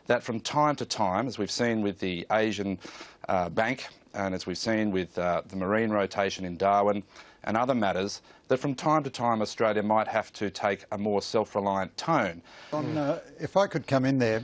that from time to time, as we've seen with the Asian Bank and as we've seen with the marine rotation in Darwin and other matters, that from time to time Australia might have to take a more self-reliant tone. If I could come in there,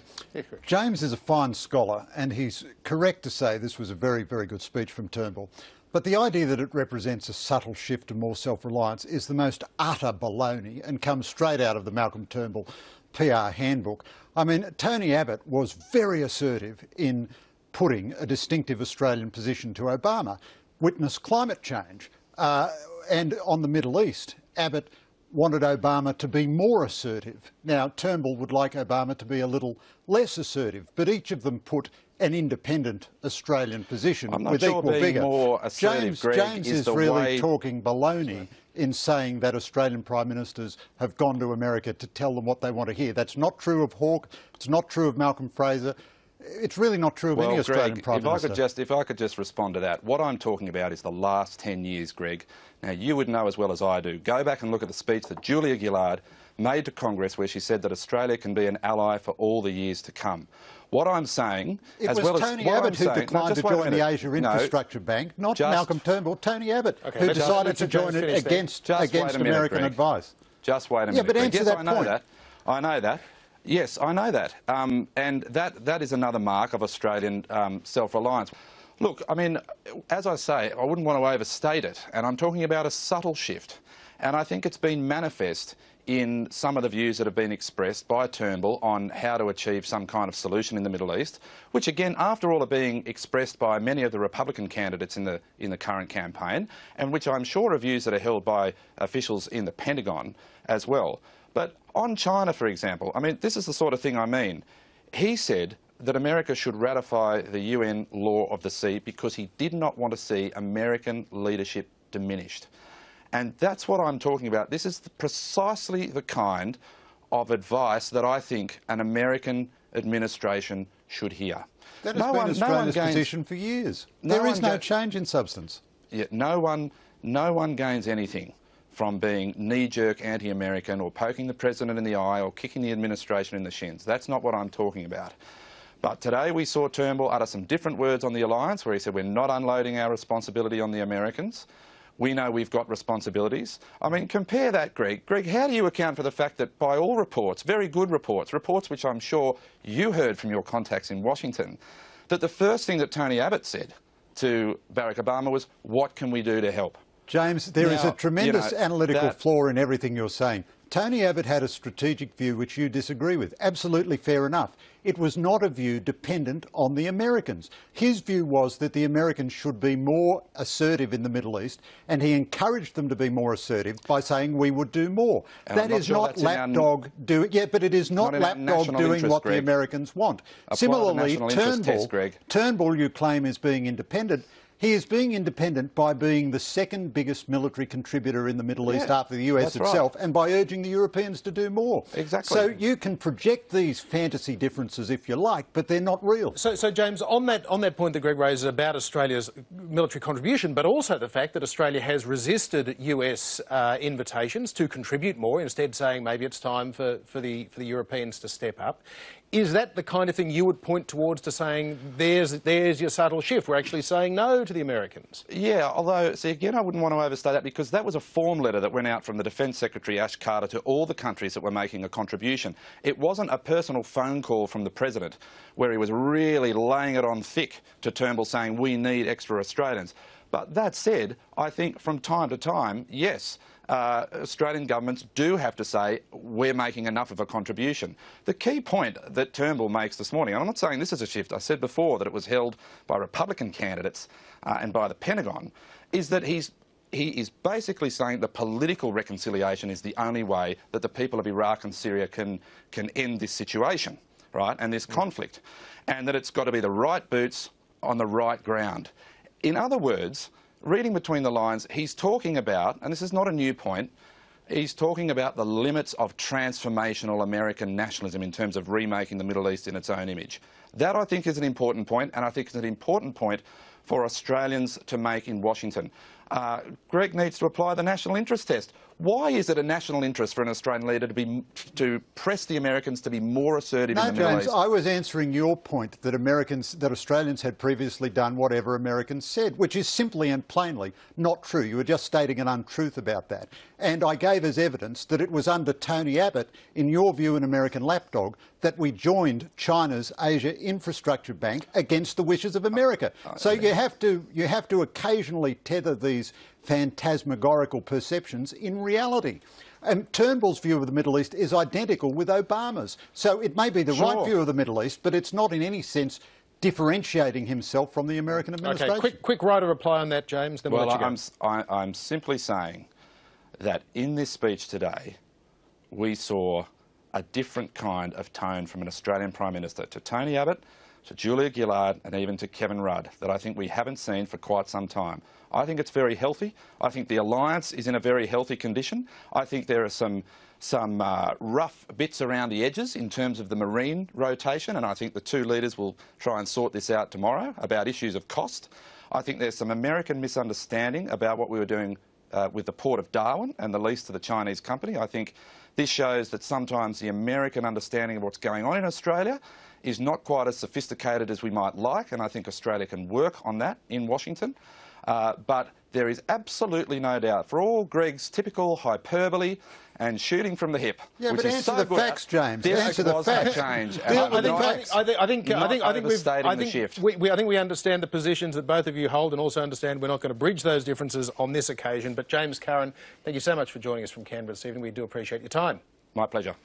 James is a fine scholar and he's correct to say this was a very, very good speech from Turnbull. But the idea that it represents a subtle shift to more self-reliance is the most utter baloney and comes straight out of the Malcolm Turnbull PR handbook. I mean, Tony Abbott was very assertive in putting a distinctive Australian position to Obama. Witness climate change. And on the Middle East, Abbott wanted Obama to be more assertive. Now, Turnbull would like Obama to be a little less assertive, but each of them put an independent Australian position with equal vigour. James is really talking baloney in saying that Australian Prime Ministers have gone to America to tell them what they want to hear. That's not true of Hawke, it's not true of Malcolm Fraser. It's really not true of any Australian Prime Minister. If I could just respond to that. What I'm talking about is the last 10 years, Greg. Now, you would know as well as I do. Go back and look at the speech that Julia Gillard made to Congress where she said that Australia can be an ally for all the years to come. What I'm saying... It was Tony Abbott who declined to join the Asia Infrastructure Bank, not Malcolm Turnbull. Tony Abbott, who decided to join it against American advice. Just wait a minute. Yeah, but answer that point. I know that. Yes, I know that. And that is another mark of Australian self-reliance. Look, I mean, as I say, I wouldn't want to overstate it, and I'm talking about a subtle shift. And I think it's been manifest in some of the views that have been expressed by Turnbull on how to achieve some kind of solution in the Middle East, which again, after all, are being expressed by many of the Republican candidates in the current campaign, and which I'm sure are views that are held by officials in the Pentagon as well. But on China, for example, I mean, this is the sort of thing I mean. He said that America should ratify the UN Law of the Sea because he did not want to see American leadership diminished. And that's what I'm talking about. This is precisely the kind of advice that I think an American administration should hear. That has been Australia's position for years. There is no change in substance. Yeah, no one gains anything from being knee-jerk anti-American or poking the president in the eye or kicking the administration in the shins. That's not what I'm talking about. But today we saw Turnbull utter some different words on the alliance where he said we're not unloading our responsibility on the Americans. We know we've got responsibilities. I mean, compare that, Greg. Greg, how do you account for the fact that by all reports, very good reports, reports which I'm sure you heard from your contacts in Washington, that the first thing that Tony Abbott said to Barack Obama was, what can we do to help? James, there is a tremendous analytical flaw in everything you're saying. Tony Abbott had a strategic view which you disagree with. Absolutely fair enough. It was not a view dependent on the Americans. His view was that the Americans should be more assertive in the Middle East, and he encouraged them to be more assertive by saying we would do more. That is not lapdog doing... Yeah, but it is not lapdog doing what the Americans want. Similarly, Turnbull, you claim, is being independent. He is being independent by being the second biggest military contributor in the Middle East after the US itself, and by urging the Europeans to do more. Exactly. So you can project these fantasy differences if you like, but they're not real. So James, on that point that Greg raises about Australia's military contribution, but also the fact that Australia has resisted US invitations to contribute more, instead saying maybe it's time for the Europeans to step up. Is that the kind of thing you would point towards to saying, there's your subtle shift, we're actually saying no to the Americans? Yeah, although, see, again, I wouldn't want to overstate that because that was a form letter that went out from the Defence Secretary Ash Carter to all the countries that were making a contribution. It wasn't a personal phone call from the President where he was really laying it on thick to Turnbull saying we need extra Australians. But that said, I think from time to time, yes, Australian governments do have to say we're making enough of a contribution. The key point that Turnbull makes this morning, and I'm not saying this is a shift, I said before that it was held by Republican candidates and by the Pentagon, is that he is basically saying the political reconciliation is the only way that the people of Iraq and Syria can end this situation, right, and this conflict, and that it's got to be the right boots on the right ground. In other words, reading between the lines, he's talking about, and this is not a new point, he's talking about the limits of transformational American nationalism in terms of remaking the Middle East in its own image. That, I think, is an important point, and I think it's an important point for Australians to make in Washington. Greg needs to apply the national interest test. Why is it a national interest for an Australian leader to press the Americans to be more assertive in the Middle East? No, James, I was answering your point that Australians had previously done whatever Americans said, which is simply and plainly not true. You were just stating an untruth about that. And I gave as evidence that it was under Tony Abbott, in your view an American lapdog, that we joined China's Asia Infrastructure Bank against the wishes of America. So you have to occasionally tether these phantasmagorical perceptions in reality. And Turnbull's view of the Middle East is identical with Obama's. So it may be the right view of the Middle East, but it's not in any sense differentiating himself from the American administration. Okay, quick right of reply on that, James, then we'll let you go. I'm simply saying that in this speech today, we saw a different kind of tone from an Australian Prime Minister to Tony Abbott, to Julia Gillard and even to Kevin Rudd that I think we haven't seen for quite some time. I think it's very healthy. I think the alliance is in a very healthy condition. I think there are some rough bits around the edges in terms of the marine rotation, and I think the two leaders will try and sort this out tomorrow about issues of cost. I think there's some American misunderstanding about what we were doing with the Port of Darwin and the lease to the Chinese company. I think this shows that sometimes the American understanding of what's going on in Australia is not quite as sophisticated as we might like, and I think Australia can work on that in Washington. But there is absolutely no doubt, for all Greg's typical hyperbole and shooting from the hip, yeah, which but is answer so the good, facts, James. this Answer the was facts. a change. I think we understand the positions that both of you hold, and also understand we're not going to bridge those differences on this occasion. But James Curran, thank you so much for joining us from Canberra this evening. We do appreciate your time. My pleasure.